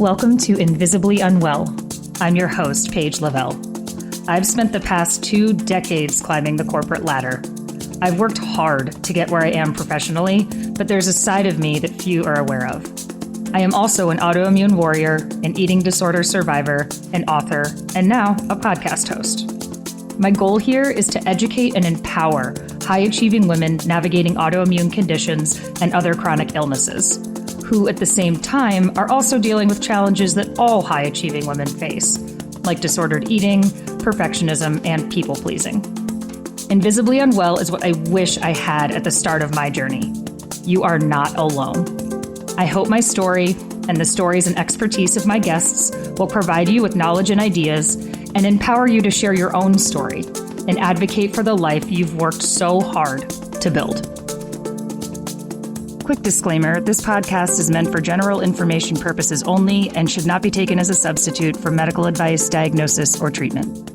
Welcome to Invisibly Unwell. I'm your host, Paige Lavelle. I've spent the past 2 decades climbing the corporate ladder. I've worked hard to get where I am professionally, but there's a side of me that few are aware of. I am also an autoimmune warrior, an eating disorder survivor, an author, and now a podcast host. My goal here is to educate and empower high-achieving women navigating autoimmune conditions and other chronic illnesses, who at the same time are also dealing with challenges that all high-achieving women face, like disordered eating, perfectionism, and people-pleasing. Invisibly Unwell is what I wish I had at the start of my journey. You are not alone. I hope my story and the stories and expertise of my guests will provide you with knowledge and ideas and empower you to share your own story and advocate for the life you've worked so hard to build. Quick disclaimer, this podcast is meant for general information purposes only and should not be taken as a substitute for medical advice, diagnosis, or treatment.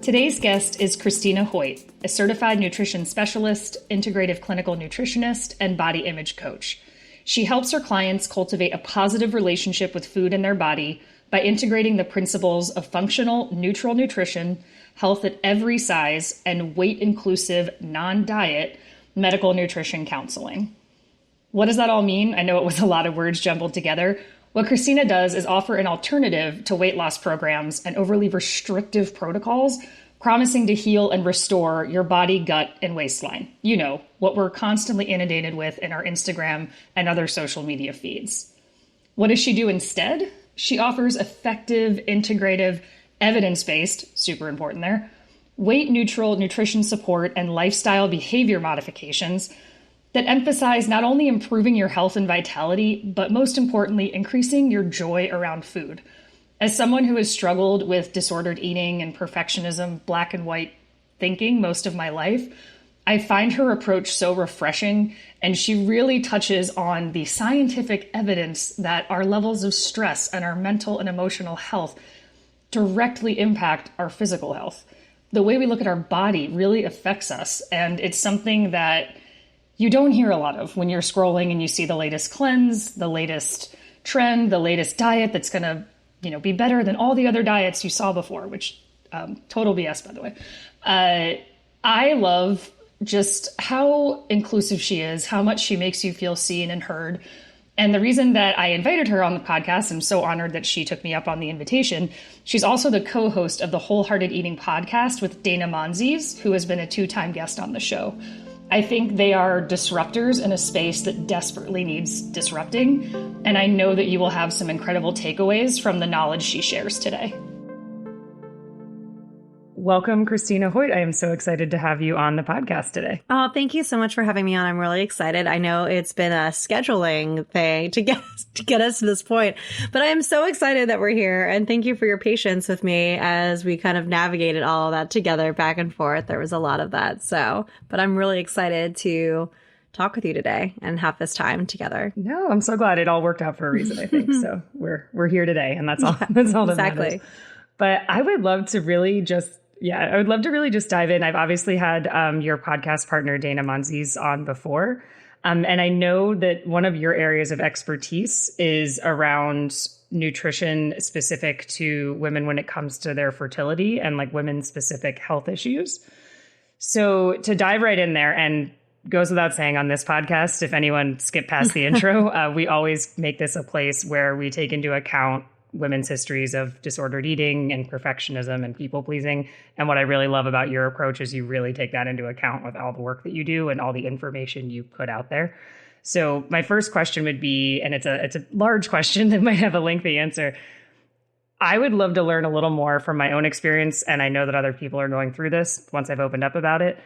Today's guest is Cristina Hoyt, a certified nutrition specialist, integrative clinical nutritionist, and body image coach. She helps her clients cultivate a positive relationship with food and their body by integrating the principles of functional, neutral nutrition, health at every size, and weight-inclusive, non-diet medical nutrition counseling. What does that all mean? I know it was a lot of words jumbled together. What Cristina does is offer an alternative to weight loss programs and overly restrictive protocols, promising to heal and restore your body, gut, and waistline. You know, what we're constantly inundated with in our Instagram and other social media feeds. What does she do instead? She offers effective, integrative, evidence-based, super important there, weight-neutral nutrition support and lifestyle behavior modifications that emphasize not only improving your health and vitality, but most importantly, increasing your joy around food. As someone who has struggled with disordered eating and perfectionism, black and white thinking most of my life, I find her approach so refreshing, and she really touches on the scientific evidence that our levels of stress and our mental and emotional health directly impact our physical health. The way we look at our body really affects us, and it's something that you don't hear a lot of when you're scrolling and you see the latest cleanse, the latest trend, the latest diet that's going to, be better than all the other diets you saw before, which total BS, by the way. I love just how inclusive she is, how much she makes you feel seen and heard. And the reason that I invited her on the podcast, I'm so honored that she took me up on the invitation. She's also the co-host of the Wholehearted Eating podcast with Dana Monzes, who has been a 2-time guest on the show. I think they are disruptors in a space that desperately needs disrupting. And I know that you will have some incredible takeaways from the knowledge she shares today. Welcome, Cristina Hoyt. I am so excited to have you on the podcast today. Oh, thank you so much for having me on. I'm really excited. I know it's been a scheduling thing to get us to this point, but I am so excited that we're here. And thank you for your patience with me as we kind of navigated all of that together back and forth. There was a lot of that. But I'm really excited to talk with you today and have this time together. No, I'm so glad it all worked out for a reason, I think. So we're here today, and that's all. That's all that matters. But I would love to really just dive in. I've obviously had your podcast partner, Dana Monzes, on before. And I know that one of your areas of expertise is around nutrition specific to women when it comes to their fertility and like women's specific health issues. So to dive right in there, and goes without saying on this podcast, if anyone skipped past the intro, we always make this a place where we take into account women's histories of disordered eating and perfectionism and people pleasing. And what I really love about your approach is you really take that into account with all the work that you do and all the information you put out there. So my first question would be, and it's a large question that might have a lengthy answer. I would love to learn a little more from my own experience, and I know that other people are going through this once I've opened up about it,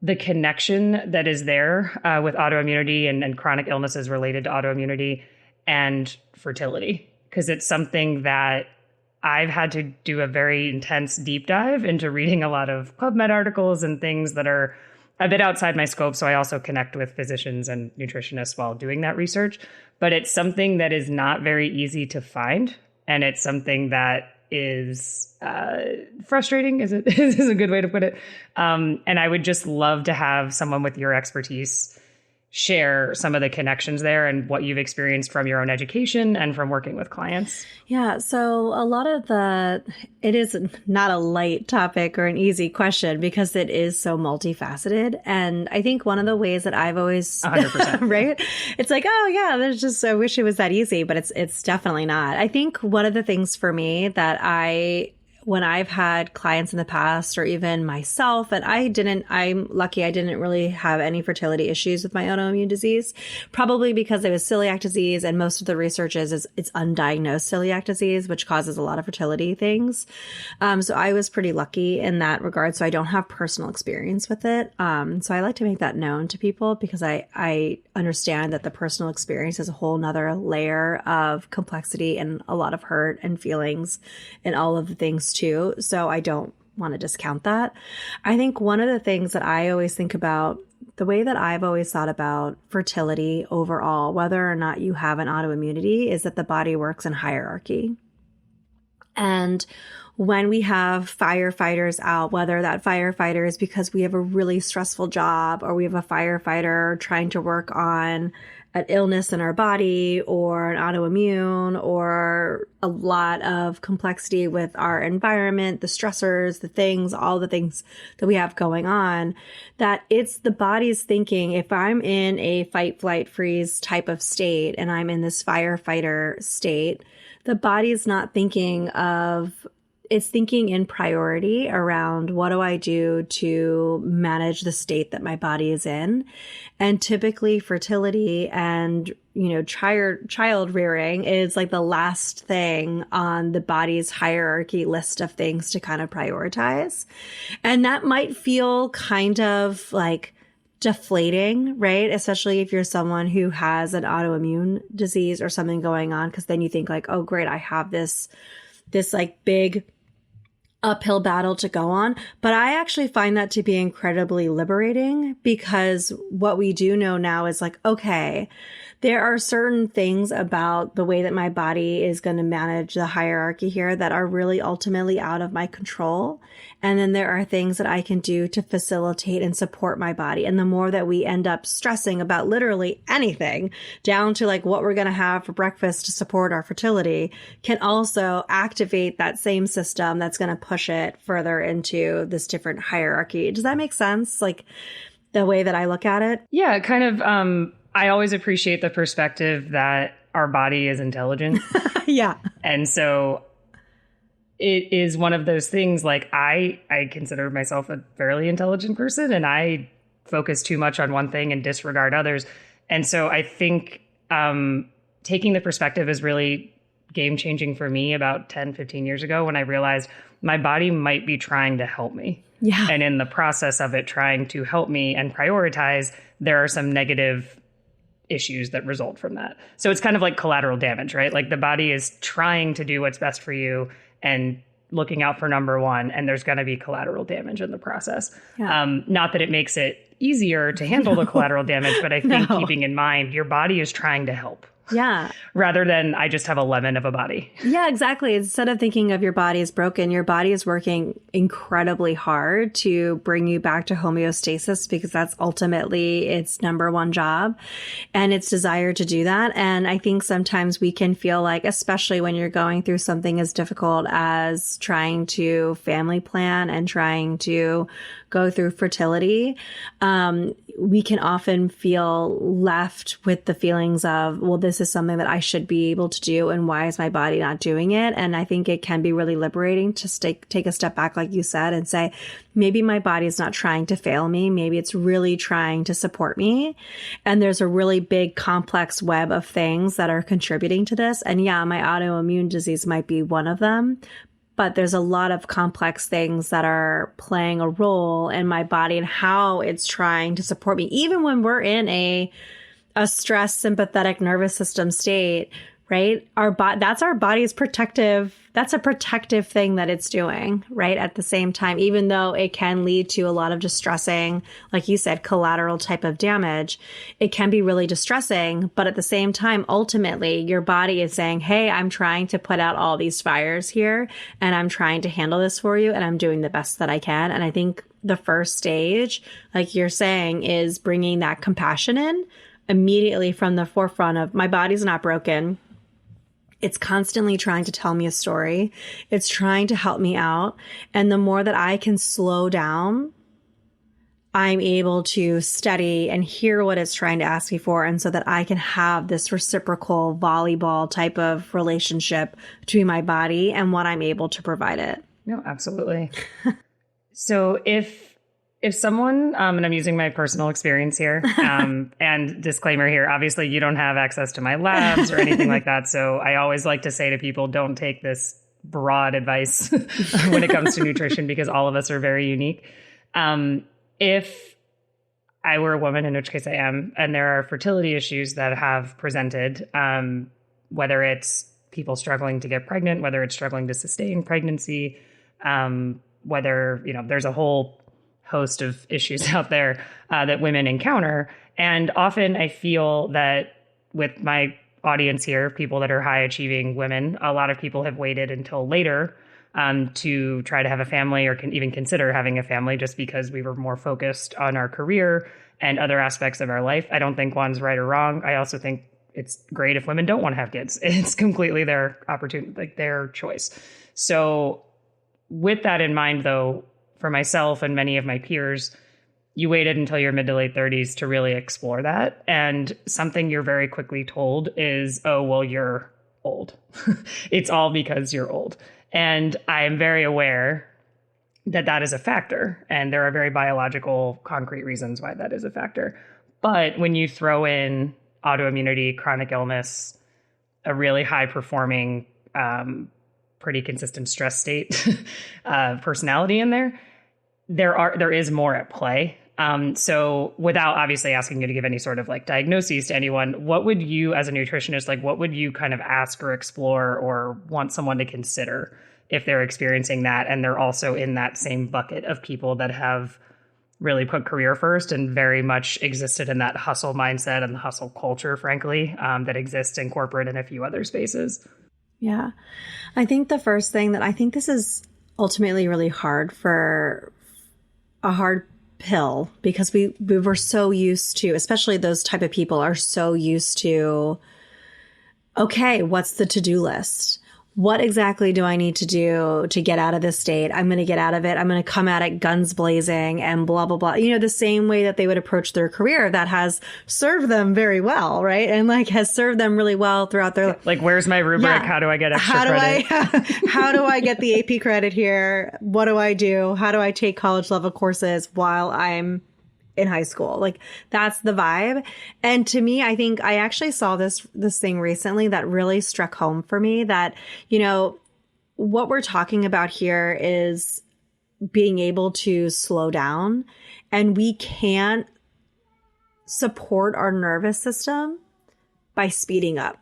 the connection that is there with autoimmunity and chronic illnesses related to autoimmunity and fertility. Because it's something that I've had to do a very intense deep dive into reading a lot of PubMed articles and things that are a bit outside my scope. So I also connect with physicians and nutritionists while doing that research. But it's something that is not very easy to find. And it's something that is frustrating, is a good way to put it. And I would just love to have someone with your expertise share some of the connections there and what you've experienced from your own education and from working with clients? Yeah. So a lot of it is not a light topic or an easy question because it is so multifaceted. And I think one of the ways that I've always, 100%. right? It's like, oh yeah, I wish it was that easy, but it's definitely not. I think one of the things for me that when I've had clients in the past or even myself, and I'm lucky I didn't really have any fertility issues with my autoimmune disease, probably because it was celiac disease. And most of the research is it's undiagnosed celiac disease, which causes a lot of fertility things. So I was pretty lucky in that regard. So I don't have personal experience with it. So I like to make that known to people because I understand that the personal experience is a whole nother layer of complexity and a lot of hurt and feelings and all of the things too. So I don't want to discount that. I think one of the things that I always think about, the way that I've always thought about fertility overall, whether or not you have an autoimmunity, is that the body works in hierarchy. And when we have firefighters out, whether that firefighter is because we have a really stressful job or we have a firefighter trying to work on an illness in our body or an autoimmune or a lot of complexity with our environment, the stressors, the things, all the things that we have going on, that it's the body's thinking, if I'm in a fight, flight, freeze type of state and I'm in this firefighter state, the body's not thinking of, it's thinking in priority around what do I do to manage the state that my body is in. And typically fertility and, child rearing is like the last thing on the body's hierarchy list of things to kind of prioritize. And that might feel kind of like deflating, right? Especially if you're someone who has an autoimmune disease or something going on, because then you think like, oh, great, I have this like big uphill battle to go on. But I actually find that to be incredibly liberating because what we do know now is like, okay, there are certain things about the way that my body is going to manage the hierarchy here that are really ultimately out of my control. And then there are things that I can do to facilitate and support my body. And the more that we end up stressing about literally anything down to like what we're going to have for breakfast to support our fertility can also activate that same system that's going to push it further into this different hierarchy. Does that make sense? Like the way that I look at it? Yeah, kind of. I always appreciate the perspective that our body is intelligent. Yeah. And so it is one of those things like I consider myself a fairly intelligent person and I focus too much on one thing and disregard others. And so I think taking the perspective is really game changing for me about 10, 15 years ago when I realized my body might be trying to help me. Yeah. And in the process of it trying to help me and prioritize, there are some negative issues that result from that. So it's kind of like collateral damage, right? Like the body is trying to do what's best for you and looking out for number one, and there's going to be collateral damage in the process. Yeah. Not that it makes it easier to handle the collateral damage, but I think keeping in mind your body is trying to help. Yeah. Rather than I just have a lemon of a body. Yeah, exactly. Instead of thinking of your body as broken, your body is working incredibly hard to bring you back to homeostasis because that's ultimately its number one job and its desire to do that. And I think sometimes we can feel like, especially when you're going through something as difficult as trying to family plan and trying to go through fertility, we can often feel left with the feelings of, well, this is something that I should be able to do. And why is my body not doing it? And I think it can be really liberating to take a step back, like you said, and say, maybe my body is not trying to fail me. Maybe it's really trying to support me. And there's a really big complex web of things that are contributing to this. And yeah, my autoimmune disease might be one of them. But there's a lot of complex things that are playing a role in my body and how it's trying to support me. Even when we're in a stress sympathetic nervous system state, right? That's our body's protective. That's a protective thing that it's doing, right? At the same time, even though it can lead to a lot of distressing, like you said, collateral type of damage, it can be really distressing. But at the same time, ultimately, your body is saying, hey, I'm trying to put out all these fires here and I'm trying to handle this for you and I'm doing the best that I can. And I think the first stage, like you're saying, is bringing that compassion in immediately from the forefront of my body's not broken. It's constantly trying to tell me a story. It's trying to help me out. And the more that I can slow down, I'm able to study and hear what it's trying to ask me for. And so that I can have this reciprocal volleyball type of relationship between my body and what I'm able to provide it. No, absolutely. So if someone, and I'm using my personal experience here, and disclaimer here, obviously you don't have access to my labs or anything like that. So I always like to say to people, don't take this broad advice when it comes to nutrition, because all of us are very unique. If I were a woman, in which case I am, and there are fertility issues that have presented, whether it's people struggling to get pregnant, whether it's struggling to sustain pregnancy, whether, there's a whole host of issues out there that women encounter. And often I feel that with my audience here, people that are high achieving women, a lot of people have waited until later to try to have a family or can even consider having a family, just because we were more focused on our career and other aspects of our life. I don't think one's right or wrong. I also think it's great if women don't want to have kids. It's completely their opportunity, like their choice. So with that in mind, though, for myself and many of my peers, you waited until your mid to late 30s to really explore that. And something you're very quickly told is, oh, well, you're old. It's all because you're old. And I am very aware that that is a factor. And there are very biological, concrete reasons why that is a factor. But when you throw in autoimmunity, chronic illness, a really high performing, pretty consistent stress state personality in there, there is more at play. So without obviously asking you to give any sort of like diagnoses to anyone, what would you as a nutritionist, like what would you kind of ask or explore or want someone to consider if they're experiencing that and they're also in that same bucket of people that have really put career first and very much existed in that hustle mindset and the hustle culture, frankly, that exists in corporate and a few other spaces? Yeah. I think the first thing that I think this is ultimately really hard for a hard pill, because we were so used to, especially those type of people are so used to, okay, what's the to-do list? What exactly do I need to do to get out of this state? I'm going to get out of it. I'm going to come at it guns blazing and blah, blah, blah. The same way that they would approach their career that has served them very well, right? And like has served them really well throughout their life. Like, where's my rubric? Yeah. How do I get extra credit? How do I get the AP credit here? What do I do? How do I take college level courses while I'm in high school? Like that's the vibe. And to me, I think I actually saw this thing recently that really struck home for me that, what we're talking about here is being able to slow down, and we can't support our nervous system by speeding up.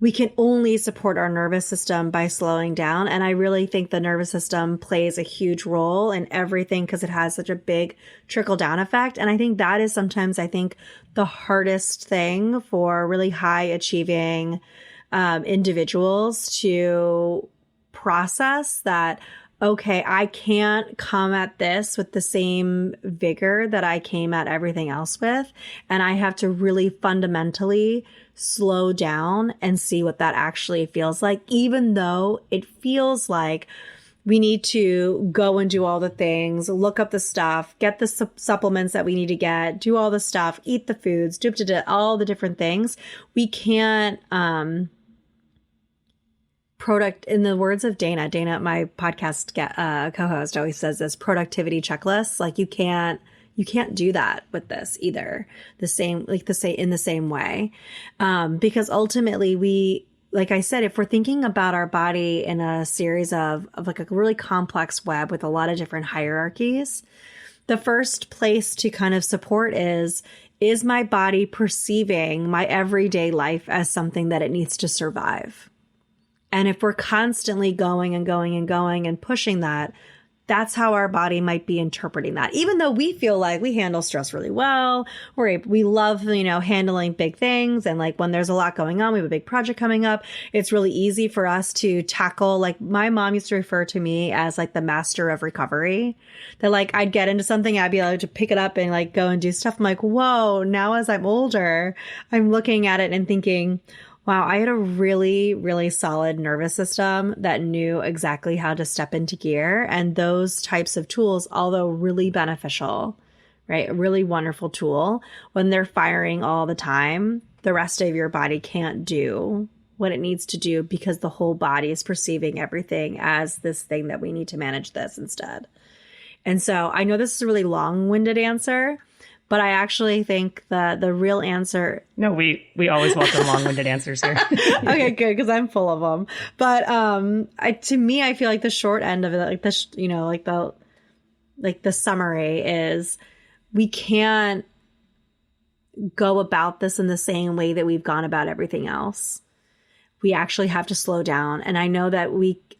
We can only support our nervous system by slowing down. And I really think the nervous system plays a huge role in everything because it has such a big trickle down effect. And I think that is sometimes, the hardest thing for really high achieving individuals to process that, okay, I can't come at this with the same vigor that I came at everything else with. And I have to really fundamentally slow down and see what that actually feels like, even though it feels like we need to go and do all the things, look up the stuff, get the supplements that we need to get, do all the stuff, eat the foods, do all the different things. We can't, in the words of Dana, my podcast co-host always says this, productivity checklists. Like you can't do that with this either. In the same way. Because ultimately we, like I said, if we're thinking about our body in a series of like a really complex web with a lot of different hierarchies, the first place to kind of support is is my body perceiving my everyday life as something that it needs to survive? And if we're constantly going and going and going and pushing that, that's how our body might be interpreting that. Even though we feel like we handle stress really well, we love, handling big things. And like when there's a lot going on, we have a big project coming up, it's really easy for us to tackle. Like my mom used to refer to me as like the master of recovery. That like I'd get into something, I'd be able to pick it up and like go and do stuff. I'm like, whoa, now as I'm older, I'm looking at it and thinking, wow, I had a really, really solid nervous system that knew exactly how to step into gear. And those types of tools, although really beneficial, right? A really wonderful tool, when they're firing all the time, the rest of your body can't do what it needs to do because the whole body is perceiving everything as this thing that we need to manage this instead. And so I know this is a really long-winded answer, but I actually think the real answer. No, we always welcome long-winded answers here. Okay, good, because I'm full of them. But to me, I feel like the short end of it, like the summary is, we can't go about this in the same way that we've gone about everything else. We actually have to slow down. And I know that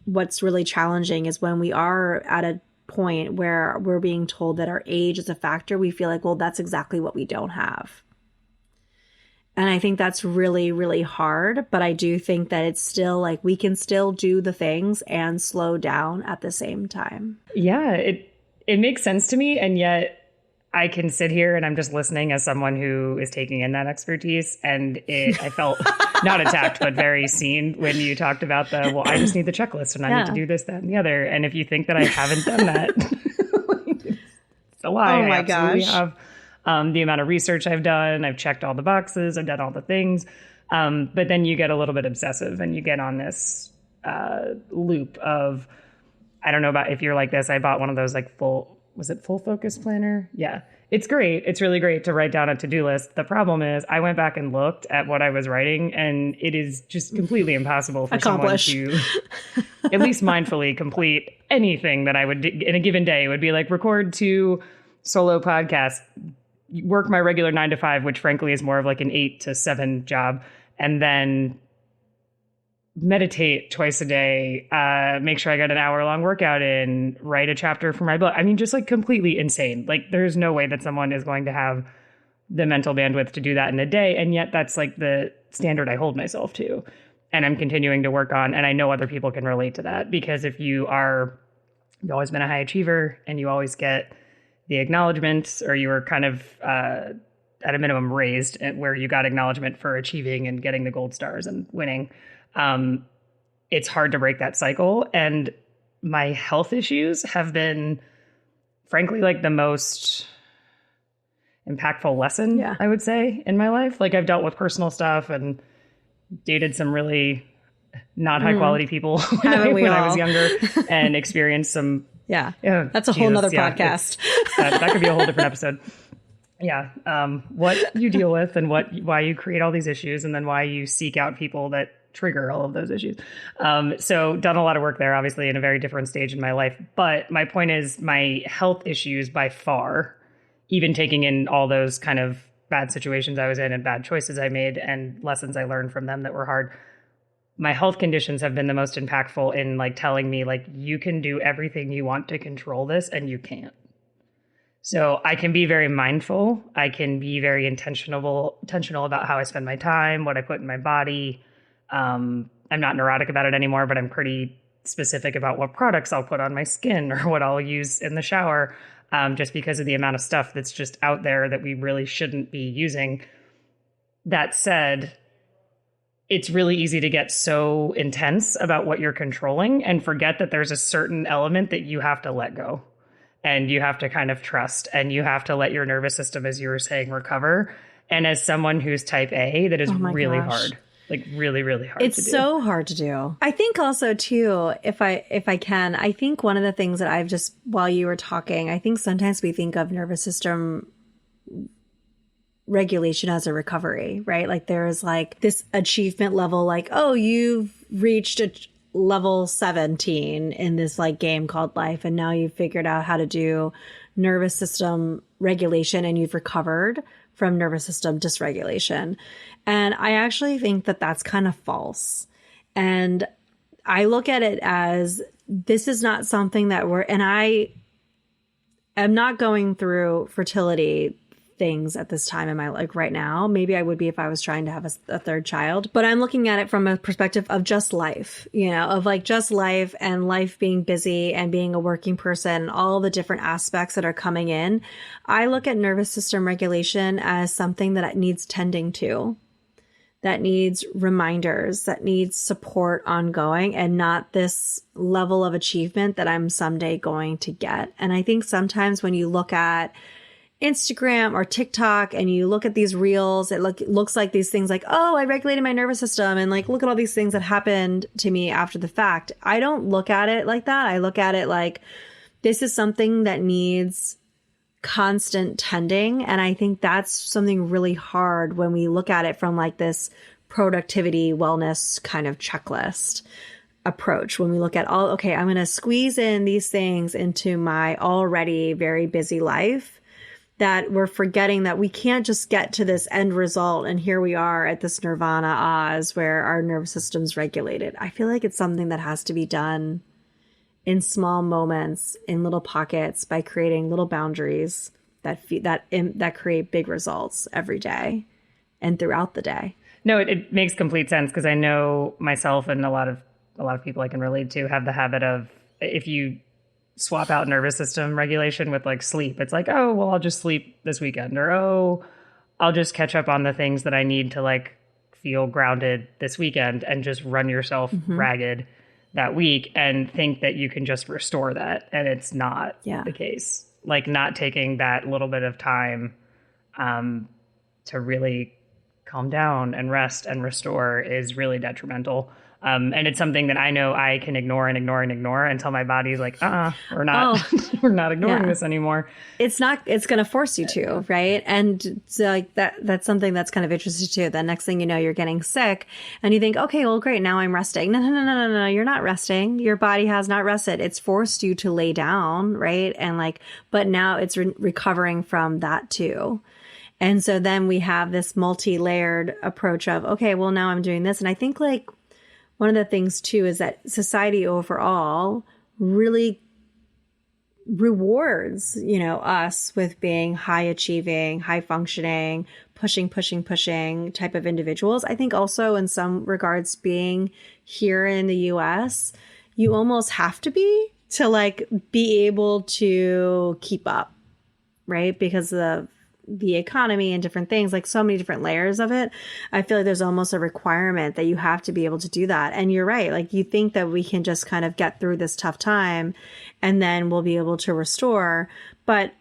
what's really challenging is when we are at a point where we're being told that our age is a factor, we feel like, well, that's exactly what we don't have. And I think that's really, really hard. But I do think that it's still like we can still do the things and slow down at the same time. Yeah, it makes sense to me. And yet I can sit here and I'm just listening as someone who is taking in that expertise. And I felt not attacked, but very seen when you talked about I just need the checklist and I need to do this, that, and the other. And if you think that I haven't done that, it's a lie. Oh my I absolutely gosh. have. The amount of research I've done, I've checked all the boxes, I've done all the things. But then you get a little bit obsessive and you get on this loop of, I don't know about if you're like this. I bought one of those like full focus planner? Yeah. It's great. It's really great to write down a to-do list. The problem is I went back and looked at what I was writing and it is just completely impossible for someone to at least mindfully complete anything that I would do in a given day. It would be like record 2 solo podcasts, work my regular 9 to 5, which frankly is more of like an 8 to 7 job, and then meditate twice a day, make sure I got an hour-long workout in, write a chapter for my book. I mean, just like completely insane. Like there's no way that someone is going to have the mental bandwidth to do that in a day. And yet that's like the standard I hold myself to. And I'm continuing to work on, and I know other people can relate to that, because if you've always been a high achiever and you always get the acknowledgement, or you were kind of at a minimum raised where you got acknowledgement for achieving and getting the gold stars and winning, it's hard to break that cycle. And my health issues have been, frankly, like the most impactful lesson, I would say, in my life. Like I've dealt with personal stuff and dated some really not high quality people when I was younger and experienced some. That's a whole nother podcast. That could be a whole different episode. What you deal with and why you create all these issues, and then why you seek out people that trigger all of those issues. So done a lot of work there, obviously in a very different stage in my life. But my point is, my health issues by far, even taking in all those kind of bad situations I was in and bad choices I made and lessons I learned from them that were hard, my health conditions have been the most impactful in like telling me like, you can do everything you want to control this and you can't. So I can be very mindful. I can be very intentional about how I spend my time, what I put in my body. I'm not neurotic about it anymore, but I'm pretty specific about what products I'll put on my skin or what I'll use in the shower, just because of the amount of stuff that's just out there that we really shouldn't be using. That said, it's really easy to get so intense about what you're controlling and forget that there's a certain element that you have to let go and you have to kind of trust, and you have to let your nervous system, as you were saying, recover. And as someone who's type A, that is really hard. Like really, really hard to do. It's so hard to do. I think also too, if I can, I think one of the things that I've just, while you were talking, I think sometimes we think of nervous system regulation as a recovery, right? Like there's like this achievement level, like, oh, you've reached a level 17 in this like game called life, and now you've figured out how to do nervous system regulation and you've recovered from nervous system dysregulation. And I actually think that that's kind of false. And I look at it as this is not something that and I am not going through fertility things at this time in my life right now. Maybe I would be if I was trying to have a third child, but I'm looking at it from a perspective of just life, of like just life and life being busy and being a working person and all the different aspects that are coming in. I look at nervous system regulation as something that needs tending to, that needs reminders, that needs support ongoing, and not this level of achievement that I'm someday going to get. And I think sometimes when you look at Instagram or TikTok and you look at these reels, it looks like these things like, oh, I regulated my nervous system and like, look at all these things that happened to me after the fact. I don't look at it like that. I look at it like this is something that needs constant tending. And I think that's something really hard when we look at it from like this productivity wellness kind of checklist approach. When we look at okay, I'm going to squeeze in these things into my already very busy life, that we're forgetting that we can't just get to this end result. And here we are at this Nirvana Oz where our nervous system's regulated. I feel like it's something that has to be done in small moments, in little pockets, by creating little boundaries that create big results every day and throughout the day. No, it makes complete sense, because I know myself and a lot of people I can relate to have the habit of, if you swap out nervous system regulation with like sleep, it's like, oh, well, I'll just sleep this weekend, or oh, I'll just catch up on the things that I need to like feel grounded this weekend, and just run yourself ragged that week and think that you can just restore that. And it's not the case. Like, not taking that little bit of time to really calm down and rest and restore is really detrimental. And it's something that I know I can ignore and ignore and ignore until my body's like, we're not, we're not ignoring this anymore. It's going to force you to, right? And so like that's something that's kind of interesting too. The next thing you know, you're getting sick and you think, okay, well, great. Now I'm resting. No. You're not resting. Your body has not rested. It's forced you to lay down, right? And like, but now it's recovering from that too. And so then we have this multi-layered approach of, okay, well, now I'm doing this. And I think like, one of the things too is that society overall really rewards, us with being high achieving, high functioning, pushing type of individuals. I think also in some regards, being here in the US, you almost have to be to like be able to keep up, right? Because of the economy and different things, like so many different layers of it. I feel like there's almost a requirement that you have to be able to do that. And you're right. Like, you think that we can just kind of get through this tough time and then we'll be able to restore, but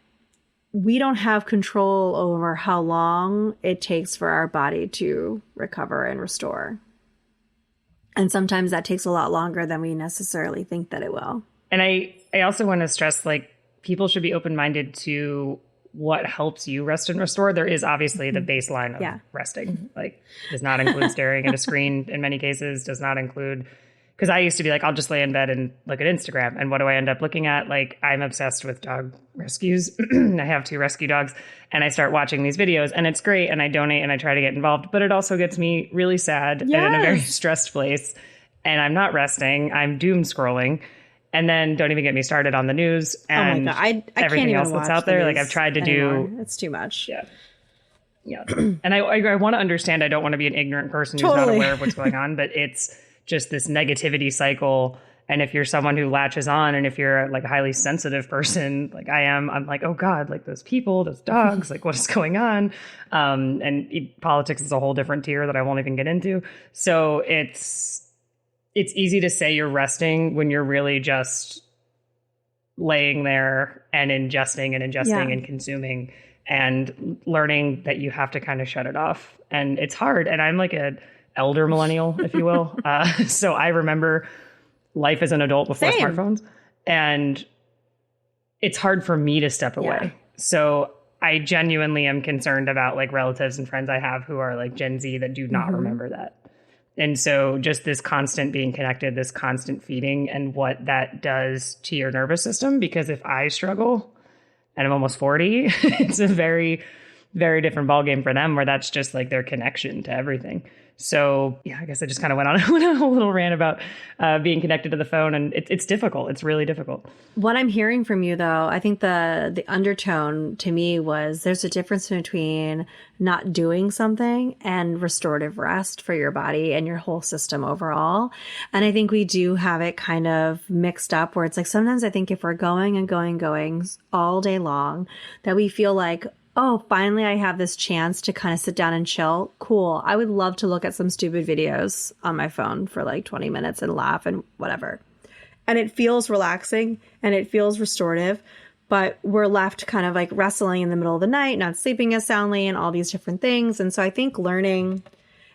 we don't have control over how long it takes for our body to recover and restore. And sometimes that takes a lot longer than we necessarily think that it will. And I also want to stress, like, people should be open-minded to what helps you rest and restore. There is obviously the baseline of resting, like, does not include staring at a screen in many cases, does not include, because I used to be like, I'll just lay in bed and look at Instagram. And what do I end up looking at? Like, I'm obsessed with dog rescues. I have 2 rescue dogs, and I start watching these videos, and it's great. And I donate and I try to get involved, but it also gets me really sad and in a very stressed place. And I'm not resting. I'm doom scrolling. And then don't even get me started on the news and I everything can't else that's out there. Like, I've tried to do. It's too much. Yeah. And I want to understand. I don't want to be an ignorant person who's not aware of what's going on, but it's just this negativity cycle. And if you're someone who latches on, and if you're like a highly sensitive person, like I am, I'm like, oh God, like those people, those dogs, like what is going on? And politics is a whole different tier that I won't even get into. So it's easy to say you're resting when you're really just laying there and ingesting and consuming and learning that you have to kind of shut it off. And it's hard. And I'm like an elder millennial, if you will. So I remember life as an adult before smartphones. And it's hard for me to step away. So I genuinely am concerned about like relatives and friends I have who are like Gen Z that do not remember that. And so just this constant being connected, this constant feeding, and what that does to your nervous system. Because if I struggle and I'm almost 40, it's a very very different ballgame for them where that's just like their connection to everything. So yeah, I guess I just kind of went on a little rant about being connected to the phone, and it's difficult. It's really difficult. What I'm hearing from you, though, I think the undertone to me was there's a difference between not doing something and restorative rest for your body and your whole system overall. And I think we do have it kind of mixed up where it's like sometimes I think if we're going and going all day long, that we feel like, oh, finally I have this chance to kind of sit down and chill. Cool. I would love to look at some stupid videos on my phone for like 20 minutes and laugh and whatever. And it feels relaxing and it feels restorative, but we're left kind of like wrestling in the middle of the night, not sleeping as soundly and all these different things. And so I think learning,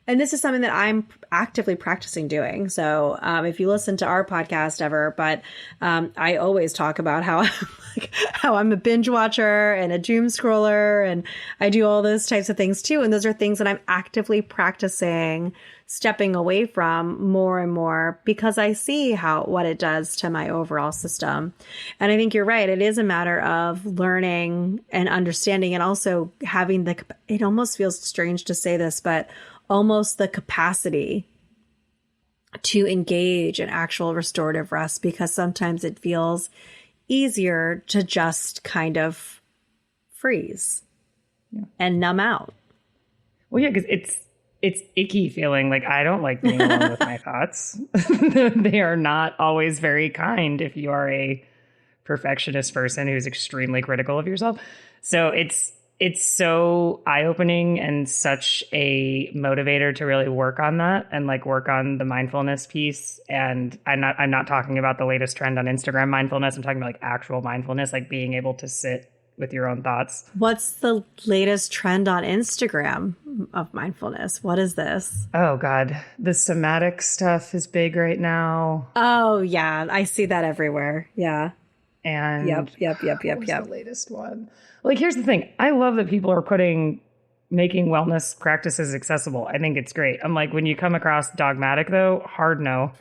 and this is something that I'm actively practicing doing. So if you listen to our podcast ever, but I always talk about how I'm a binge watcher and a doom scroller, and I do all those types of things too. And those are things that I'm actively practicing stepping away from more and more because I see what it does to my overall system. And I think you're right. It is a matter of learning and understanding, and also having it almost feels strange to say this, but almost the capacity to engage in actual restorative rest, because sometimes it feels easier to just kind of freeze and numb out. Well, yeah, because it's icky feeling. Like, I don't like being alone with my thoughts. They are not always very kind if you are a perfectionist person who's extremely critical of yourself. So it's so eye-opening and such a motivator to really work on that and like work on the mindfulness piece. And I'm not talking about the latest trend on Instagram mindfulness. I'm talking about like actual mindfulness, like being able to sit with your own thoughts. What's the latest trend on Instagram of mindfulness? What is this? Oh God, the somatic stuff is big right now. Oh yeah, I see that everywhere. Yeah. And yep. The latest one. Like, here's the thing. I love that people are making wellness practices accessible. I think it's great. I'm like, when you come across dogmatic though, hard no.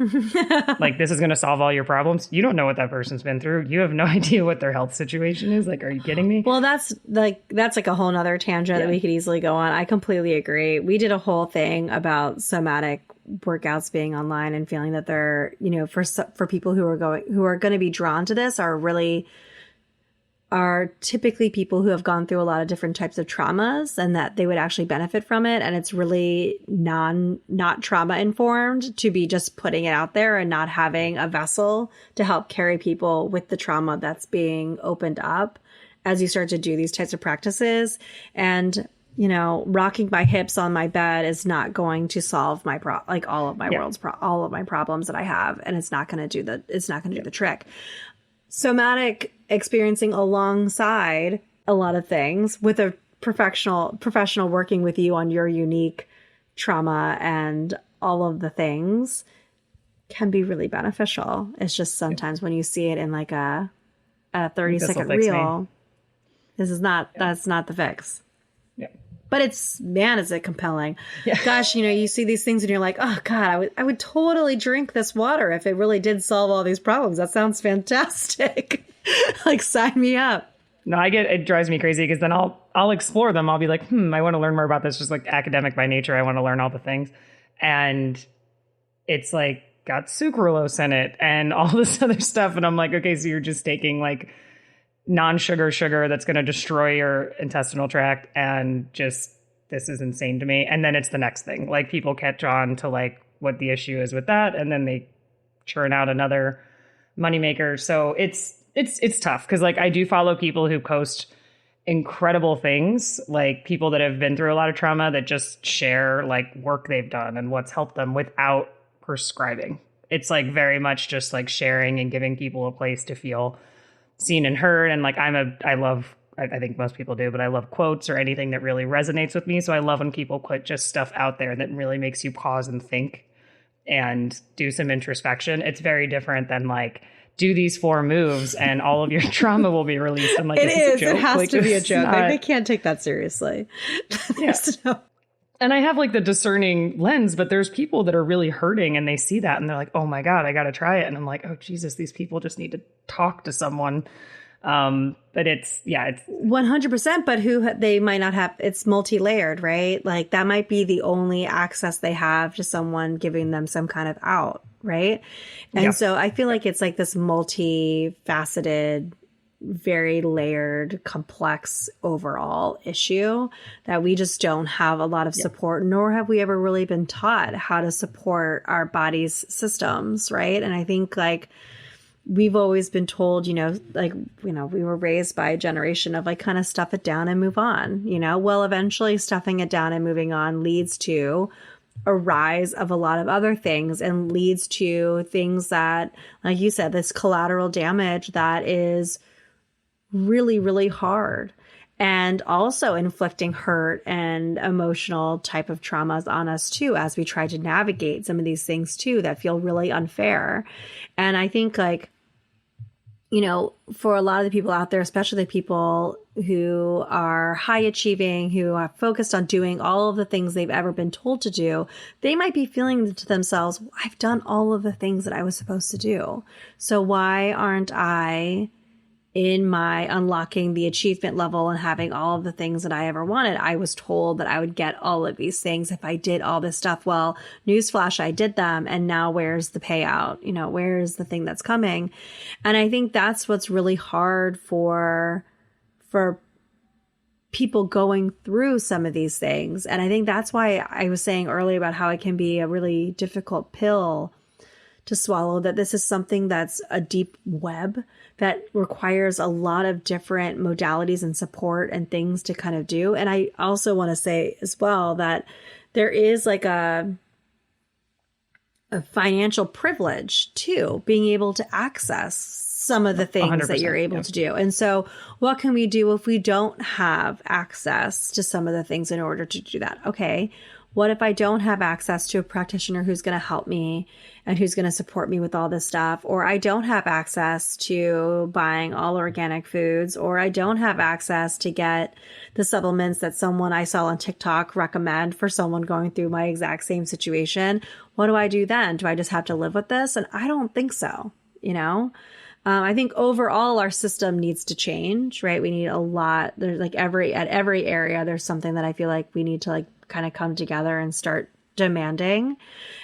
Like, this is going to solve all your problems. You don't know what that person's been through. You have no idea what their health situation is. Like, are you kidding me? Well, that's like a whole nother tangent that we could easily go on. I completely agree. We did a whole thing about somatic workouts being online and feeling that they're, for people who are going to be drawn to this are typically people who have gone through a lot of different types of traumas, and that they would actually benefit from it. And it's really not trauma informed to be just putting it out there and not having a vessel to help carry people with the trauma that's being opened up as you start to do these types of practices. And rocking my hips on my bed is not going to solve my all of my problems that I have, and it's not going to do the trick. Somatic experiencing alongside a lot of things with a professional working with you on your unique trauma and all of the things can be really beneficial. It's just sometimes when you see it in like a 30-second reel, that's not the fix. Yeah. But is it compelling? Yeah. Gosh, you see these things and you're like, oh God, I would totally drink this water if it really did solve all these problems. That sounds fantastic. Like, sign me up. No, it drives me crazy because then I'll explore them. I'll be like, I want to learn more about this. Just like academic by nature, I want to learn all the things. And it's like got sucralose in it and all this other stuff. And I'm like, okay, so you're just taking like non-sugar sugar that's going to destroy your intestinal tract, and just, this is insane to me. And then it's the next thing. Like, people catch on to like what the issue is with that, and then they churn out another moneymaker. So it's tough because like I do follow people who post incredible things, like people that have been through a lot of trauma that just share like work they've done and what's helped them without prescribing. It's like very much just like sharing and giving people a place to feel seen and heard. And like I think most people do, but I love quotes or anything that really resonates with me. So I love when people put just stuff out there that really makes you pause and think and do some introspection. It's very different than like, do these 4 moves and all of your trauma will be released. And like, it is. It has to be a joke. They can't take that seriously. Yes. And I have like the discerning lens, but there's people that are really hurting and they see that and they're like, oh my God, I got to try it. And I'm like, oh Jesus, these people just need to talk to someone But it's 100%, but they might not have, it's multi-layered, right? Like that might be the only access they have to someone giving them some kind of out, right? And so I feel like it's like this multifaceted, very layered, complex overall issue that we just don't have a lot of support, nor have we ever really been taught how to support our body's systems, right? And I think like we've always been told, we were raised by a generation of like kind of stuff it down and move on, well, eventually stuffing it down and moving on leads to a rise of a lot of other things and leads to things that, like you said, this collateral damage that is really, really hard, and also inflicting hurt and emotional type of traumas on us too, as we try to navigate some of these things too that feel really unfair. And I think like, for a lot of the people out there, especially the people who are high achieving, who are focused on doing all of the things they've ever been told to do, they might be feeling to themselves, I've done all of the things that I was supposed to do. So why aren't I in my unlocking the achievement level and having all of the things that I ever wanted? I was told that I would get all of these things if I did all this stuff. Well, newsflash, I did them. And now where's the payout? Where's the thing that's coming? And I think that's what's really hard for people going through some of these things. And I think that's why I was saying earlier about how it can be a really difficult pill to swallow, that this is something that's a deep web that requires a lot of different modalities and support and things to kind of do. And I also want to say as well that there is like a financial privilege too, being able to access some of the things that you're able to do. And so what can we do if we don't have access to some of the things in order to do that? Okay, what if I don't have access to a practitioner who's going to help me and who's going to support me with all this stuff? Or I don't have access to buying all organic foods, or I don't have access to get the supplements that someone I saw on TikTok recommend for someone going through my exact same situation. What do I do then? Do I just have to live with this? And I don't think so. I think overall our system needs to change, right? We need a lot. There's like at every area, there's something that I feel like we need to like kind of come together and start demanding.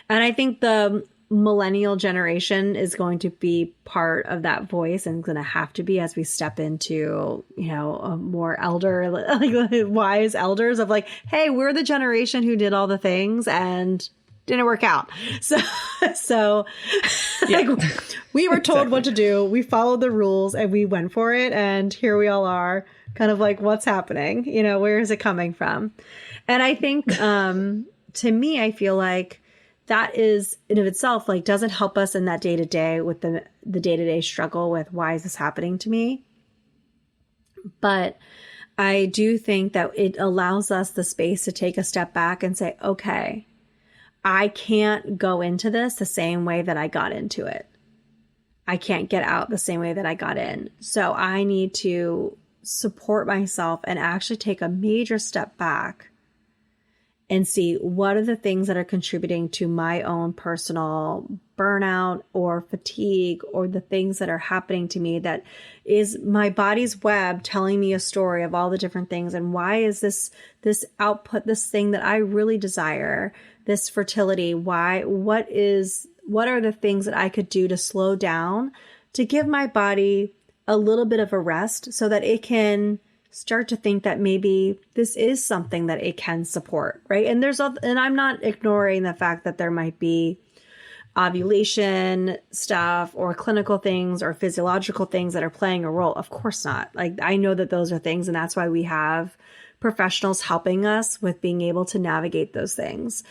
And I think the millennial generation is going to be part of that voice, and going to have to be as we step into, a more elder, like wise elders of like, hey, we're the generation who did all the things and didn't work out. So like, we were told what to do. We followed the rules and we went for it. And here we all are, kind of like, what's happening? Where is it coming from? And I think, to me, I feel like that is in of itself, like, doesn't help us in that day to day with the day-to-day struggle with why is this happening to me? But I do think that it allows us the space to take a step back and say, okay, I can't go into this the same way that I got into it. I can't get out the same way that I got in. So I need to support myself and actually take a major step back and see what are the things that are contributing to my own personal burnout or fatigue, or the things that are happening to me that is my body's web telling me a story of all the different things. And why is this output, this thing that I really desire, this fertility, what are the things that I could do to slow down, to give my body a little bit of a rest so that it can start to think that maybe this is something that it can support, right? And I'm not ignoring the fact that there might be ovulation stuff or clinical things or physiological things that are playing a role. Of course not. Like, I know that those are things, and that's why we have professionals helping us with being able to navigate those things.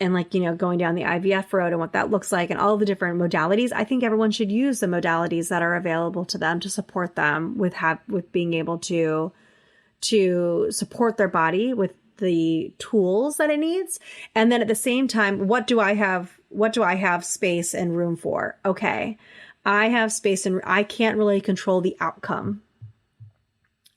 And like, going down the IVF road and what that looks like and all the different modalities, I think everyone should use the modalities that are available to them to support them with being able to support their body with the tools that it needs. And then at the same time, what do I have space and room for? Okay, I have space and I can't really control the outcome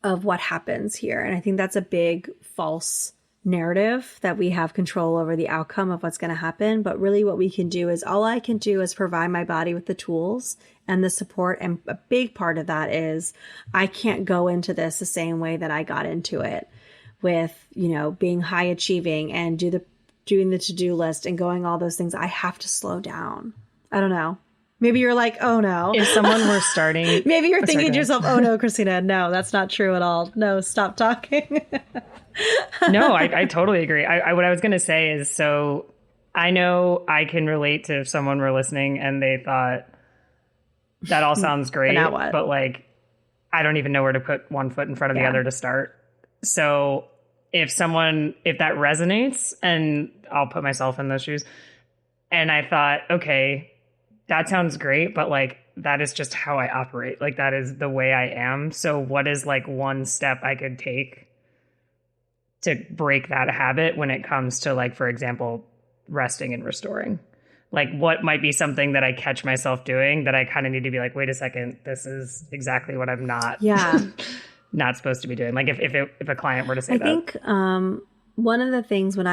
of what happens here. And I think that's a big false narrative that we have control over the outcome of what's going to happen. But really what we can do is all I can do is provide my body with the tools and the support. And a big part of that is I can't go into this the same way that I got into it with, being high achieving and doing the to-do list and going all those things. I have to slow down. I don't know. Maybe you're like, oh no. If someone were starting. Maybe you're thinking to yourself, oh no, Cristina, no, that's not true at all. No, stop talking. No, I totally agree. What I was going to say is, so I know I can relate to if someone were listening and they thought that all sounds great, but like, I don't even know where to put one foot in front of the other to start. So if that resonates, and I'll put myself in those shoes, and I thought, okay, that sounds great, but like, that is just how I operate. Like, that is the way I am. So what is like one step I could take to break that habit when it comes to, like, for example, resting and restoring? Like, what might be something that I catch myself doing that I kind of need to be like, wait a second, this is exactly what I'm not not supposed to be doing. Like, if a client were to say that. I think one of the things when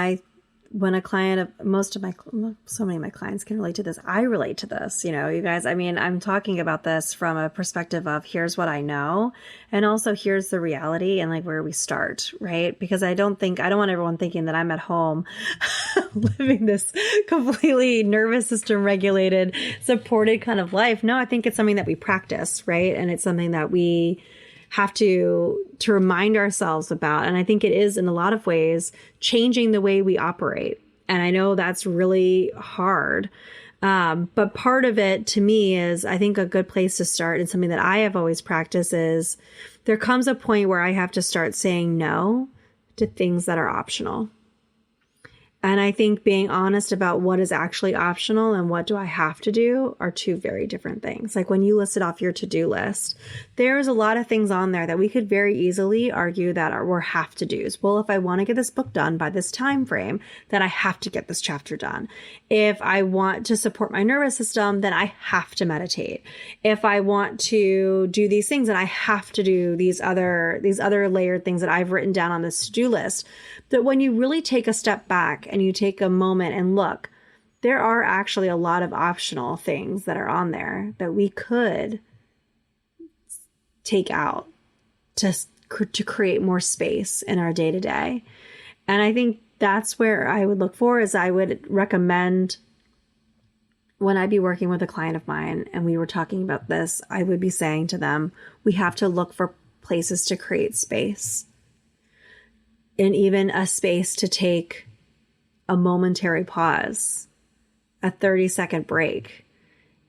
a client so many of my clients can relate to this. I relate to this, you guys, I mean, I'm talking about this from a perspective of here's what I know. And also here's the reality and like where we start, right? Because I don't want everyone thinking that I'm at home living this completely nervous system regulated, supported kind of life. No, I think it's something that we practice, right? And it's something that we have to remind ourselves about. And I think it is in a lot of ways changing the way we operate. And I know that's really hard. But part of it to me is, I think a good place to start, and something that I have always practiced, is there comes a point where I have to start saying no to things that are optional. And I think being honest about what is actually optional and what do I have to do are two very different things. Like when you listed off your to-do list, there's a lot of things on there that we could very easily argue that were have to do's. Well, if I want to get this book done by this time frame, then I have to get this chapter done. If I want to support my nervous system, then I have to meditate. If I want to do these things, then I have to do these other layered things that I've written down on this to-do list. That when you really take a step back and you take a moment and look, there are actually a lot of optional things that are on there that we could take out to create more space in our day to day. And I think that's where I would look for, is I would recommend, when I'd be working with a client of mine and we were talking about this, I would be saying to them, we have to look for places to create space. And even a space to take a momentary pause, a 30-second break,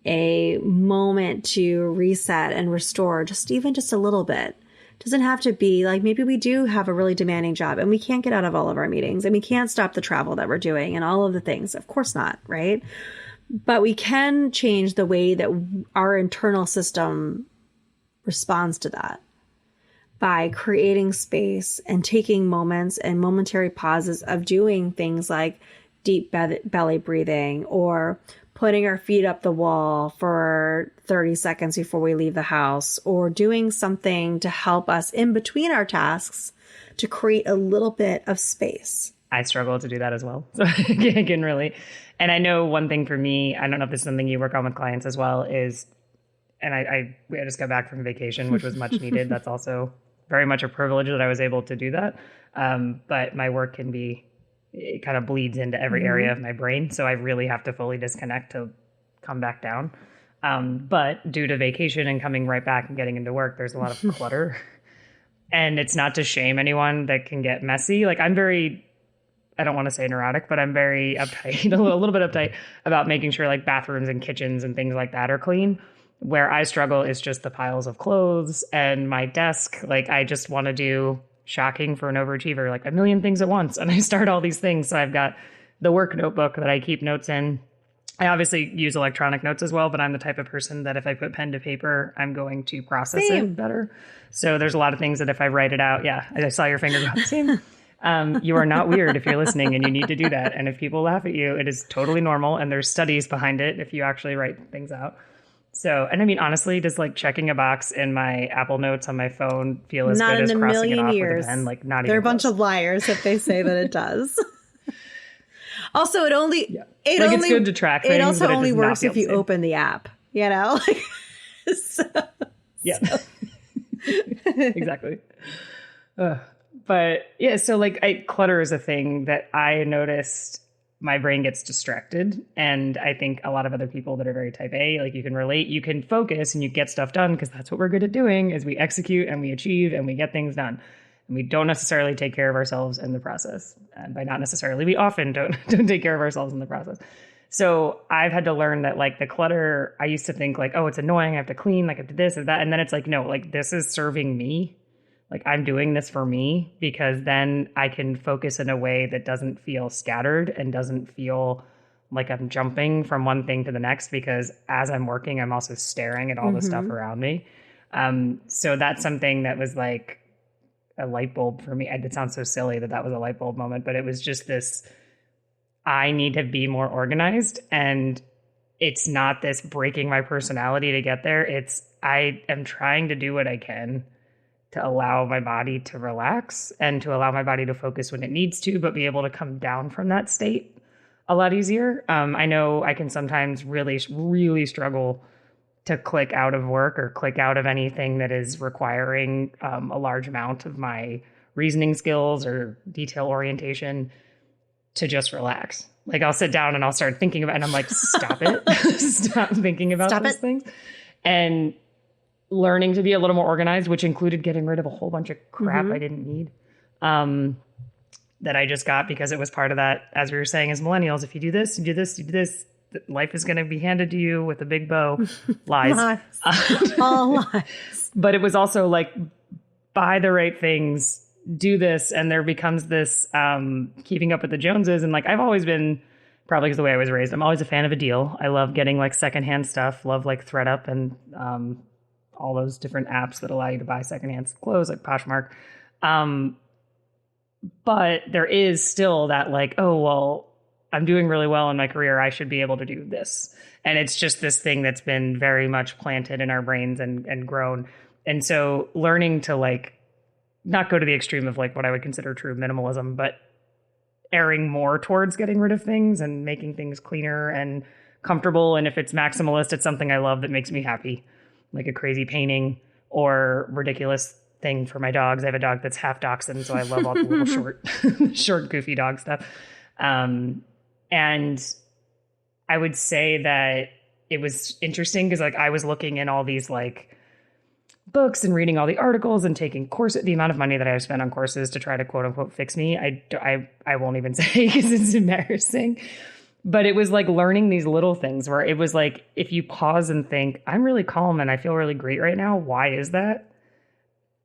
a moment to reset and restore, just a little bit. Doesn't have to be like, maybe we do have a really demanding job and we can't get out of all of our meetings and we can't stop the travel that we're doing and all of the things. Of course not, right? But we can change the way that our internal system responds to that, by creating space and taking moments and momentary pauses of doing things like deep belly breathing, or putting our feet up the wall for 30 seconds before we leave the house, or doing something to help us in between our tasks to create a little bit of space. I struggle to do that as well. So I can really, and I know one thing for me, I don't know if this is something you work on with clients as well, is, and we just got back from vacation, which was much needed. That's also very much a privilege that I was able to do that. But my work it kind of bleeds into every area of my brain. So I really have to fully disconnect to come back down. But due to vacation and coming right back and getting into work, there's a lot of clutter. And it's not to shame anyone that can get messy. Like, I'm very, I don't want to say neurotic, but I'm very uptight, a little bit uptight about making sure like bathrooms and kitchens and things like that are clean. Where I struggle is just the piles of clothes and my desk. Like, I just want to do, shocking for an overachiever, like a million things at once. And I start all these things. So I've got the work notebook that I keep notes in. I obviously use electronic notes as well, but I'm the type of person that if I put pen to paper, I'm going to process it better. So there's a lot of things that if I write it out, I saw your finger go, same. You are not weird if you're listening and you need to do that. And if people laugh at you, it is totally normal. And there's studies behind it if you actually write things out. So, and I mean, honestly, does like checking a box in my Apple Notes on my phone feel as Not good in as a crossing it million off with years. a pen? Like, not They're even a bunch close. of liars if they say that it does. Also, it it's good to track things, it also but it only does not works feel if you the same. open the app, so, Yeah, exactly. But yeah, so like clutter is a thing that I noticed my brain gets distracted. And I think a lot of other people that are very type A, like you can relate, you can focus and you get stuff done because that's what we're good at doing is we execute and we achieve and we get things done. And we don't necessarily take care of ourselves in the process. And by not necessarily, we often don't take care of ourselves in the process. So I've had to learn that like the clutter, I used to think like, oh, it's annoying. I have to clean, like I have to this or that. And then it's like, no, like this is serving me. Like I'm doing this for me because then I can focus in a way that doesn't feel scattered and doesn't feel like I'm jumping from one thing to the next because as I'm working, I'm also staring at all the stuff around me. So that's something that was like a light bulb for me. It sounds so silly that was a light bulb moment, but it was just this, I need to be more organized. And it's not this breaking my personality to get there. It's, I am trying to do what I can to allow my body to relax and to allow my body to focus when it needs to, but be able to come down from that state a lot easier. I know I can sometimes really, really struggle to click out of work or click out of anything that is requiring a large amount of my reasoning skills or detail orientation to just relax. Like I'll sit down and I'll start thinking about it and I'm like, stop it. Stop thinking about those things. And learning to be a little more organized, which included getting rid of a whole bunch of crap I didn't need that I just got because it was part of that, as we were saying, as millennials, if you do this, you do this, you do this, life is going to be handed to you with a big bow. Lies. All lies. But it was also like, buy the right things, do this. And there becomes this keeping up with the Joneses. And like, I've always been, probably because the way I was raised, I'm always a fan of a deal. I love getting like secondhand stuff, love like ThredUp and all those different apps that allow you to buy secondhand clothes like Poshmark. But there is still that like, oh, well, I'm doing really well in my career. I should be able to do this. And it's just this thing that's been very much planted in our brains and grown. And so learning to like, not go to the extreme of like what I would consider true minimalism, but erring more towards getting rid of things and making things cleaner and comfortable. And if it's maximalist, it's something I love that makes me happy. Like a crazy painting or ridiculous thing for my dogs. I have a dog that's half dachshund, so I love all the little short, goofy dog stuff. And I would say that it was interesting because like I was looking in all these like books and reading all the articles and taking courses. The amount of money that I've spent on courses to try to quote unquote fix me, I won't even say because it's embarrassing. But it was like learning these little things where it was like, if you pause and think, I'm really calm and I feel really great right now. Why is that?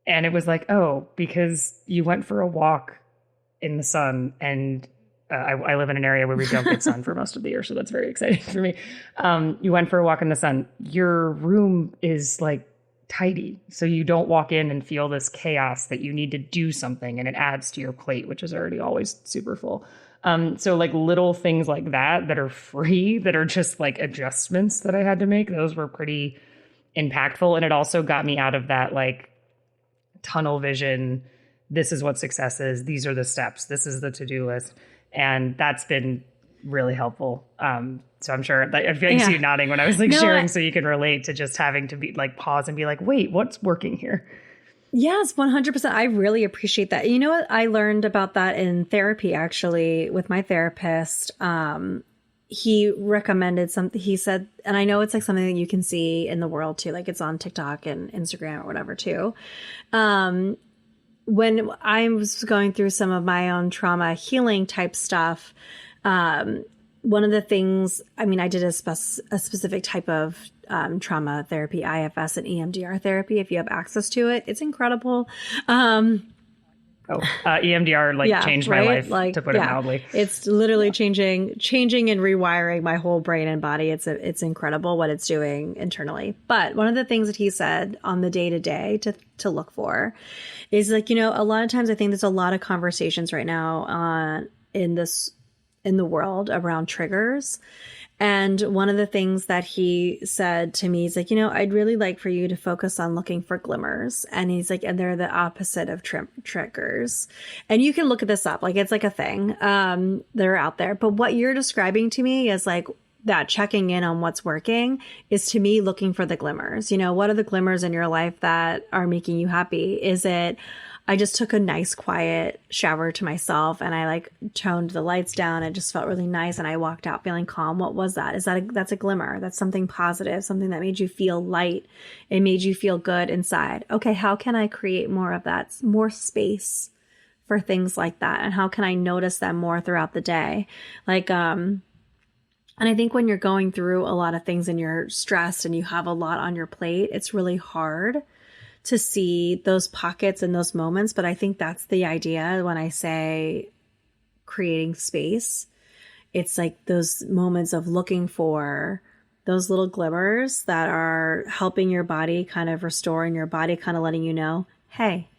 And it was like, oh, because you went for a walk in the sun. And I live in an area where we don't get sun for most of the year. So that's very exciting for me. You went for a walk in the sun. Your room is like tidy. So you don't walk in and feel this chaos that you need to do something. And it adds to your plate, which is already always super full. So like little things like that are free, that are just like adjustments that I had to make. Those were pretty impactful. And it also got me out of that like tunnel vision. This is what success is. These are the steps. This is the to-do list. And that's been really helpful. So I'm sure that I see you nodding when I was like sharing so you can relate to just having to be like pause and be like, wait, what's working here? Yes, 100%. I really appreciate that. You know what? I learned about that in therapy, actually, with my therapist. He recommended something. He said, and I know it's like something that you can see in the world too, like it's on TikTok and Instagram or whatever too. When I was going through some of my own trauma healing type stuff, one of the things, I mean, I did a specific type of trauma therapy, IFS and EMDR therapy. If you have access to it, it's incredible. EMDR changed my life, to put it mildly. It's literally changing and rewiring my whole brain and body. It's incredible what it's doing internally. But one of the things that he said on the day-to-day to look for is like, a lot of times I think there's a lot of conversations right now in in the world around triggers. And one of the things that he said to me is like, I'd really like for you to focus on looking for glimmers. And he's like, and they're the opposite of triggers. And you can look at this up. Like, it's like a thing. They're out there. But what you're describing to me is like that checking in on what's working is, to me, looking for the glimmers. What are the glimmers in your life that are making you happy? Is it, I just took a nice quiet shower to myself and I like toned the lights down. It just felt really nice. And I walked out feeling calm. What was that? That's a glimmer. That's something positive, something that made you feel light. It made you feel good inside. Okay. How can I create more of that? More space for things like that. And how can I notice them more throughout the day? And I think when you're going through a lot of things and you're stressed and you have a lot on your plate, it's really hard to see those pockets and those moments. But I think that's the idea when I say creating space. It's like those moments of looking for those little glimmers that are helping your body kind of restore, and your body kind of letting you know, hey,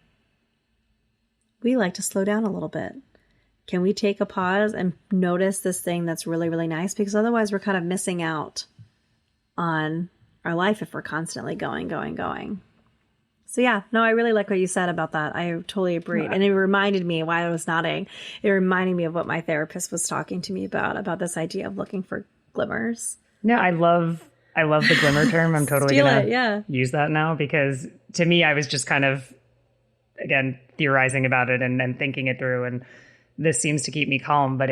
we like to slow down a little bit. Can we take a pause and notice this thing that's really, really nice? Because otherwise we're kind of missing out on our life if we're constantly going. So yeah, no, I really like what you said about that. I totally agree. And it reminded me, while I was nodding, it reminded me of what my therapist was talking to me about this idea of looking for glimmers. No, I love the glimmer term. I'm totally going to use that now, because to me, I was just kind of, again, theorizing about it and thinking it through. And this seems to keep me calm, but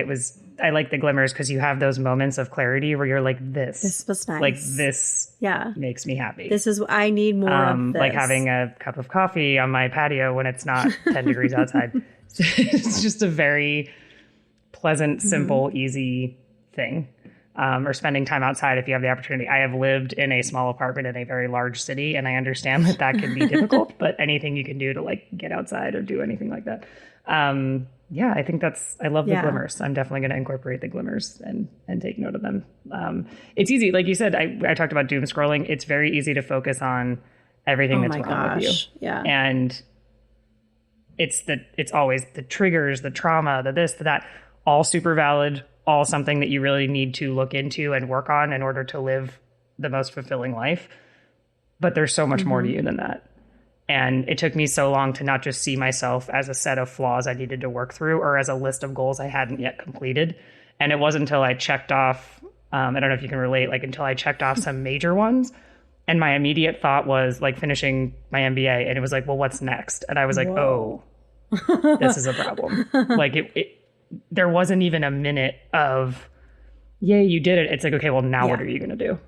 I like the glimmers because you have those moments of clarity where you're like, this was nice. Like this makes me happy. I need more of this. Like having a cup of coffee on my patio when it's not 10 degrees outside. It's just a very pleasant, simple, easy thing. Or spending time outside if you have the opportunity. I have lived in a small apartment in a very large city, and I understand that can be difficult, but anything you can do to like get outside or do anything like that. I think I love the glimmers. I'm definitely going to incorporate the glimmers and take note of them. It's easy. Like you said, I talked about doom scrolling. It's very easy to focus on everything that's wrong with you. Yeah. And it's always the triggers, the trauma, the this, the that, all super valid, all something that you really need to look into and work on in order to live the most fulfilling life. But there's so much more to you than that. And it took me so long to not just see myself as a set of flaws I needed to work through or as a list of goals I hadn't yet completed. And it wasn't until I checked off, I don't know if you can relate, like until I checked off some major ones. And my immediate thought was like finishing my MBA. And it was like, well, what's next? And I was like, Whoa. Oh, this is a problem. Like there wasn't even a minute of, yay, you did it. It's like, okay, well, now what are you going to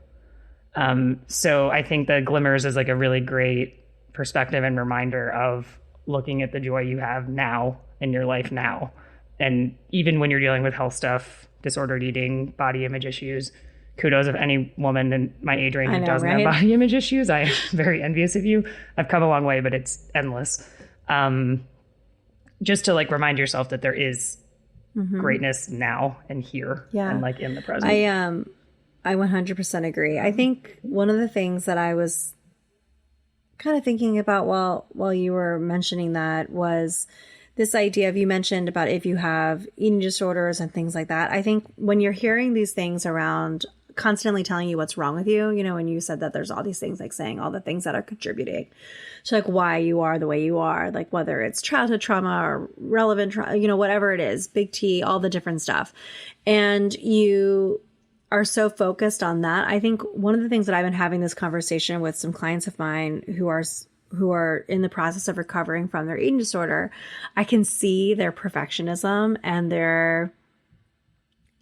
do? So I think the glimmers is like a really great perspective and reminder of looking at the joy you have now in your life now. And even when you're dealing with health stuff, disordered eating, body image issues, kudos if any woman in my age range who doesn't have body image issues. I am very envious of you. I've come a long way, but it's endless. Just to like remind yourself that there is greatness now and here and like in the present. I 100% agree. I think one of the things that I was kind of thinking about while you were mentioning that was this idea of, you mentioned about if you have eating disorders and things like that. I think when you're hearing these things around constantly telling you what's wrong with you, when you said that there's all these things, like saying all the things that are contributing to like why you are the way you are, like whether it's childhood trauma or relevant trauma, whatever it is, big T, all the different stuff. And you are so focused on that. I think one of the things that I've been having this conversation with some clients of mine who are in the process of recovering from their eating disorder, I can see their perfectionism and their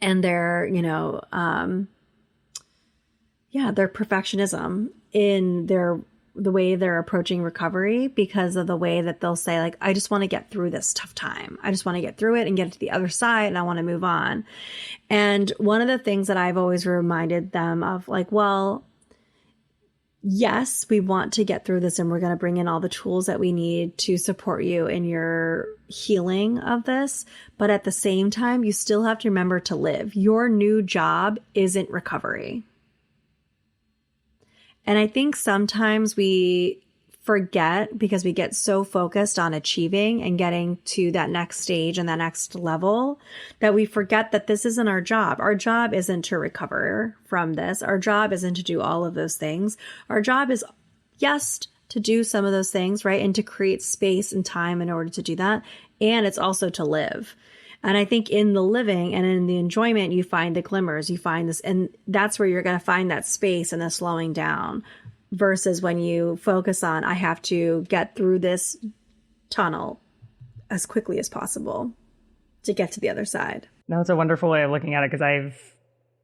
their perfectionism in the way they're approaching recovery, because of the way that they'll say, like, I just want to get through this tough time. I just want to get through it and get to the other side, and I want to move on. And one of the things that I've always reminded them of, like, well, yes, we want to get through this, and we're going to bring in all the tools that we need to support you in your healing of this. But at the same time, you still have to remember to live. Your new job isn't recovery. And I think sometimes we forget, because we get so focused on achieving and getting to that next stage and that next level, that we forget that this isn't our job. Our job isn't to recover from this. Our job isn't to do all of those things. Our job is, yes, to do some of those things, right? And to create space and time in order to do that. And it's also to live. And I think in the living and in the enjoyment, you find the glimmers, you find this, and that's where you're going to find that space and the slowing down, versus when you focus on, I have to get through this tunnel as quickly as possible to get to the other side. No, it's a wonderful way of looking at it, because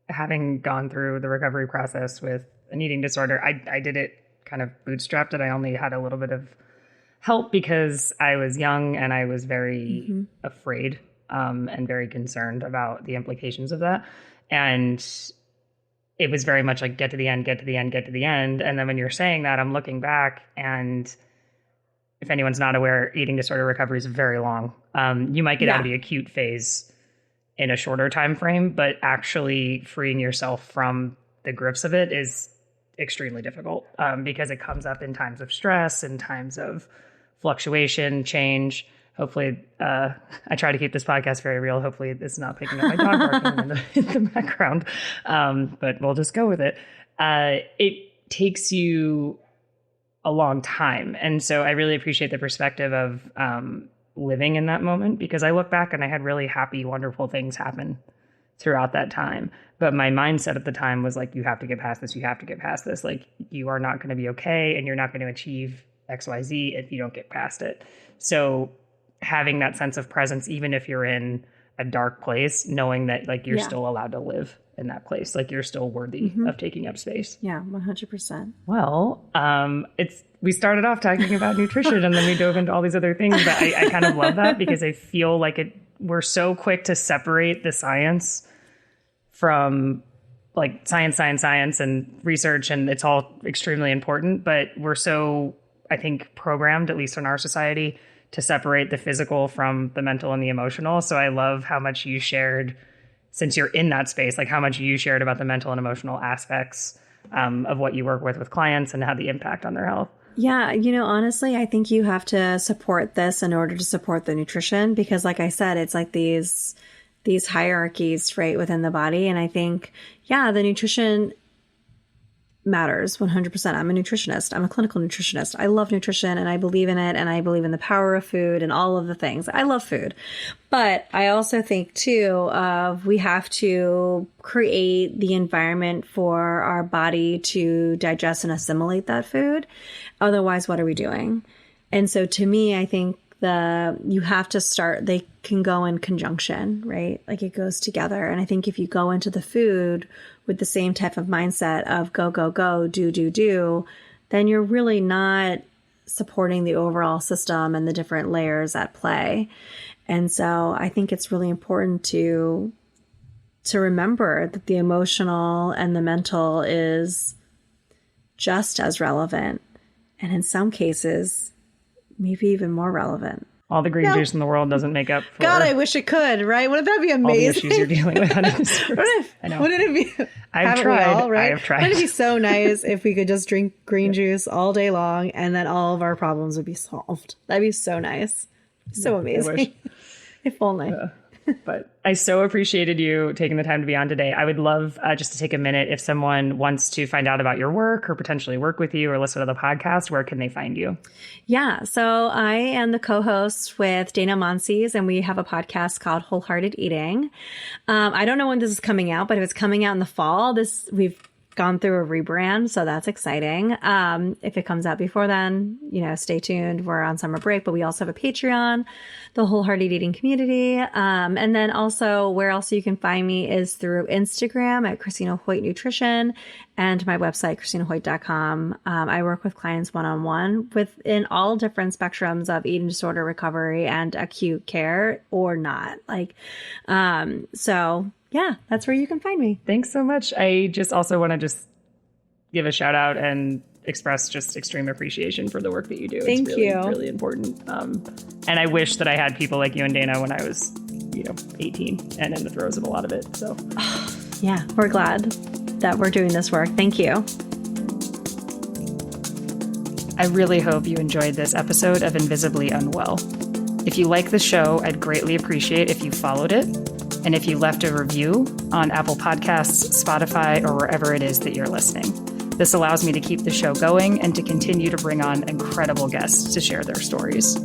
having gone through the recovery process with an eating disorder, I did it kind of bootstrapped it. I only had a little bit of help because I was young and I was very afraid and very concerned about the implications of that. And it was very much like, get to the end, get to the end, get to the end. And then when you're saying that, I'm looking back, and if anyone's not aware, eating disorder recovery is very long. You might get out of the acute phase in a shorter time frame, but actually freeing yourself from the grips of it is extremely difficult because it comes up in times of stress and times of fluctuation, change. Hopefully, I try to keep this podcast very real. Hopefully, it's not picking up my dog barking in the background, but we'll just go with it. It takes you a long time. And so I really appreciate the perspective of living in that moment, because I look back and I had really happy, wonderful things happen throughout that time. But my mindset at the time was like, you have to get past this. You have to get past this. Like, you are not going to be okay, and you're not going to achieve XYZ if you don't get past it. So having that sense of presence, even if you're in a dark place, knowing that like you're still allowed to live in that place, like you're still worthy of taking up space. Yeah, 100%. Well, we started off talking about nutrition and then we dove into all these other things, but I kind of love that, because I feel like we're so quick to separate the science from like science and research, and it's all extremely important, but we're so, I think, programmed, at least in our society, to separate the physical from the mental and the emotional. So I love how much you shared, since you're in that space, like how much you shared about the mental and emotional aspects of what you work with clients and how the impact on their health. Yeah, honestly, I think you have to support this in order to support the nutrition, because like I said, it's like these hierarchies, right, within the body. And I think, the nutrition matters 100%. I'm a nutritionist. I'm a clinical nutritionist. I love nutrition and I believe in it, and I believe in the power of food and all of the things. I love food. But I also think too, we have to create the environment for our body to digest and assimilate that food. Otherwise, what are we doing? And so to me, I think you have to start, they can go in conjunction, right? Like it goes together. And I think if you go into the food with the same type of mindset of go, go, go, do, then you're really not supporting the overall system and the different layers at play. And so I think it's really important to remember that the emotional and the mental is just as relevant. And in some cases, maybe even more relevant. All the green juice in the world doesn't make up for... God, I wish it could, right? Wouldn't that be amazing? All the issues you're dealing with. I know. Wouldn't it be... I have tried. Right? I have tried. Wouldn't it be so nice if we could just drink green juice all day long and then all of our problems would be solved? That'd be so nice. So amazing. If only. But I so appreciated you taking the time to be on today. I would love just to take a minute, if someone wants to find out about your work or potentially work with you or listen to the podcast, where can they find you? Yeah. So I am the co-host with Dana Monsees, and we have a podcast called Wholehearted Eating. I don't know when this is coming out, but if it's coming out in the fall, we've gone through a rebrand, so that's exciting. If it comes out before then, stay tuned. We're on summer break, but we also have a Patreon, the Wholehearted Eating Community. And then also where else you can find me is through Instagram at Cristina Hoyt Nutrition, and my website, CristinaHoyt.com. I work with clients one-on-one within all different spectrums of eating disorder recovery and acute care or not. So yeah, that's where you can find me. Thanks so much. I just also want to give a shout out and express just extreme appreciation for the work that you do. Thank it's really, you. Really important. And I wish that I had people like you and Dana when I was, 18 and in the throes of a lot of it. So yeah, we're glad that we're doing this work. Thank you. I really hope you enjoyed this episode of Invisibly Unwell. If you like the show, I'd greatly appreciate if you followed it, and if you left a review on Apple Podcasts, Spotify, or wherever it is that you're listening. This allows me to keep the show going and to continue to bring on incredible guests to share their stories.